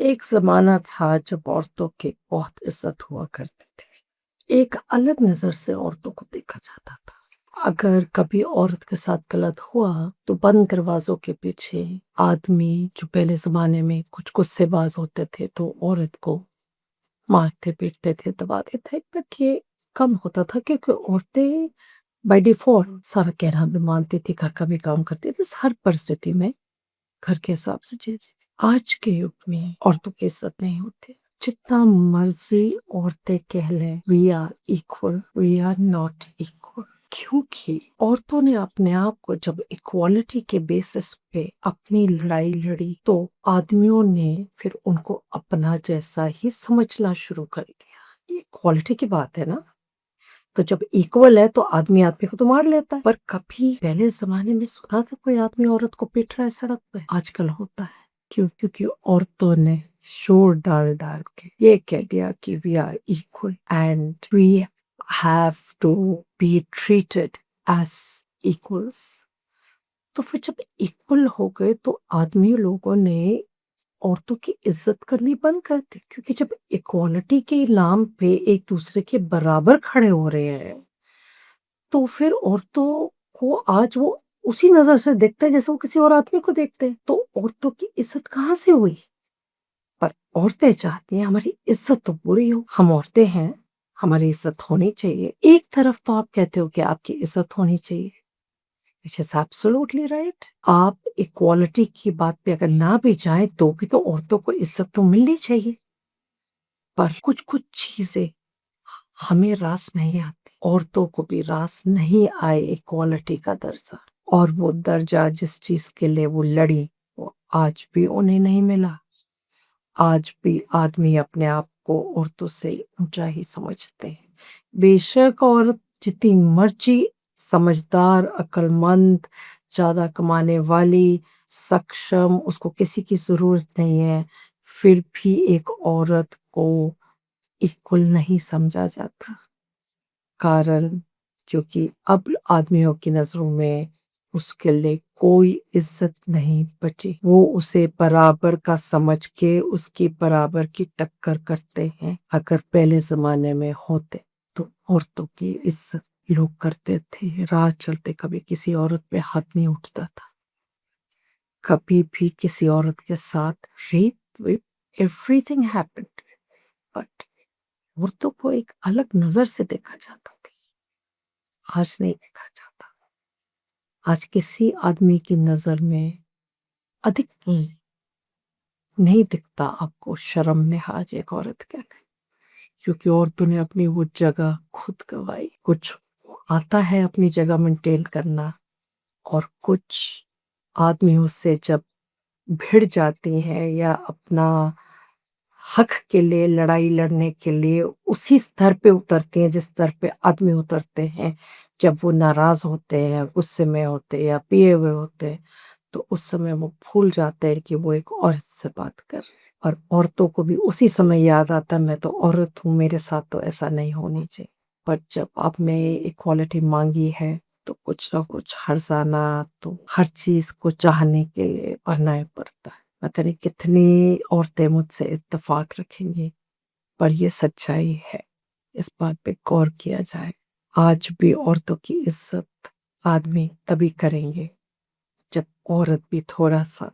एक ज़माना था जब औरतों की बहुत इज़्ज़त हुआ करती थी। एक अलग नज़र से औरतों को देखा जाता था। अगर कभी औरत के साथ गलत हुआ तो बंद दरवाज़ों के पीछे आदमी जो पहले ज़माने में कुछ गुस्सेबाज़ होते थे तो औरत को मारते-पीटते थे, दबाते थे। बट ये कम होता था क्योंकि औरतें बाय डिफ़ॉल्ट सारा कहना भी मानती थी, घर का भी काम करती थी, हर परिस्थिति में घर के हिसाब से जी। आज के युग में औरतों की इज़्ज़त नहीं होती। जितना मर्ज़ी औरतें कह लें वी आर नॉट इक्वल। क्योंकि औरतों ने अपने आप को जब इक्वालिटी के बेसिस पे अपनी लड़ाई लड़ी तो आदमियों ने फिर उनको अपना जैसा ही समझना शुरू कर दिया। ये इक्वालिटी की बात है ना? तो जब इक्वल है तो आदमी आदमी को तो मार लेता है। पर कभी पहले ज़माने में सुना था कोई आदमी औरत को पीट रहा है सड़क पे? आजकल होता है। क्यों? क्योंकि औरतों ने शोर डाल-डाल के ये कह दिया कि we are equal and we have to be treated as equals. तो फिर जब इक्वल हो गए तो आदमी लोगों ने औरतों की इज्जत करनी बंद कर दी क्योंकि जब इक्वालिटी के नाम पे एक दूसरे के बराबर खड़े हो रहे हैं तो फिर औरतों को आज वो उसी नजर से देखते हैं जैसे वो किसी और आदमी को देखते हैं तो औरतों की इज्जत कहाँ से हुई। पर औरतें चाहती हैं हमारी इज्जत तो पूरी हो, हम औरतें हैं, हमारी इज्जत होनी चाहिए। एक तरफ तो आप कहते हो कि आपकी इज्जत होनी चाहिए, which is absolutely right। आप इक्वालिटी की बात पे अगर ना भी जाएं तो भी तो औरतों को इज्जत तो मिलनी चाहिए। पर कुछ कुछ चीजें हमें रास नहीं आती, औरतों को भी रास नहीं आए इक्वालिटी का दर्जा। और वो दर्जा जिस चीज के लिए वो लड़ी वो आज भी उन्हें नहीं मिला। आज भी आदमी अपने आप को औरतों से ऊंचा ही समझते हैं। बेशक औरत जितनी मर्जी समझदार, अक्लमंद, ज्यादा कमाने वाली, सक्षम, उसको किसी की जरूरत नहीं है, फिर भी एक औरत को इक्वल नहीं समझा जाता। कारण क्योंकि अब आदमियों की नज़रों में उसके लिए कोई इज़्ज़त नहीं बची। वो उसे बराबर का समझ के उसकी बराबर की टक्कर करते हैं। अगर पहले ज़माने में होते तो औरतों की इज़्ज़त लोग करते थे। राह चलते कभी किसी औरत पे हाथ नहीं उठता था। कभी भी किसी औरत के साथ रेप एवरीथिंग हैपेंड। बट औरतों को एक अलग नज़र से देखा जाता था। आज नहीं देखा जाता। आज किसी आदमी की नज़र में अधिक नहीं दिखता आपको शर्म लिहाज एक औरत का। क्योंकि औरतों ने अपनी वो जगह खुद गंवाई। कुछ आता है अपनी जगह मेंटेन करना और कुछ आदमियों से जब भिड़ जाती हैं या अपना हक के लिए लड़ाई लड़ने के लिए उसी स्तर पे उतरती हैं जिस स्तर पे आदमी उतरते हैं। जब वो नाराज होते हैं, गुस्से में होते हैं या पिए हुए होते हैं, तो उस समय वो भूल जाते हैं कि वो एक औरत से बात कर रहे हैं। और औरतों को भी उसी समय याद आता है मैं तो औरत हूँ, मेरे साथ तो ऐसा नहीं होनी चाहिए। पर जब आपने इक्वालिटी मांगी है तो कुछ ना कुछ हर्जाना तो हर चीज को चाहने के लिए करना ही पड़ता है। पता नहीं कितनी औरतें मुझसे इत्तेफाक रखेंगी पर ये सच्चाई है। इस बात पे गौर किया जाए। आज भी औरतों की इज्जत आदमी तभी करेंगे जब औरत भी थोड़ा-सा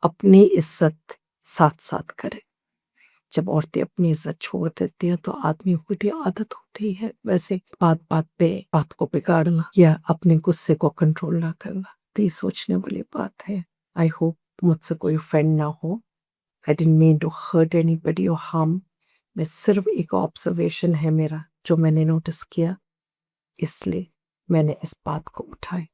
अपनी इज़्ज़त साथ-साथ करे। जब औरतें अपनी इज़्ज़त छोड़ देती हैं तो आदमियों की भी आदत होती है वैसे बात-बात पे बात को बिगाड़ना या अपने गुस्से को कंट्रोल ना करना। तो ये सोचने वाली बात है। आई होप मुझसे कोई ऑफेंड ना हो। I didn't mean to hurt anybody और हार्म। मैं सिर्फ एक ऑब्जर्वेशन है मेरा जो मैंने नोटिस किया, इसलिए मैंने इस बात को उठाया।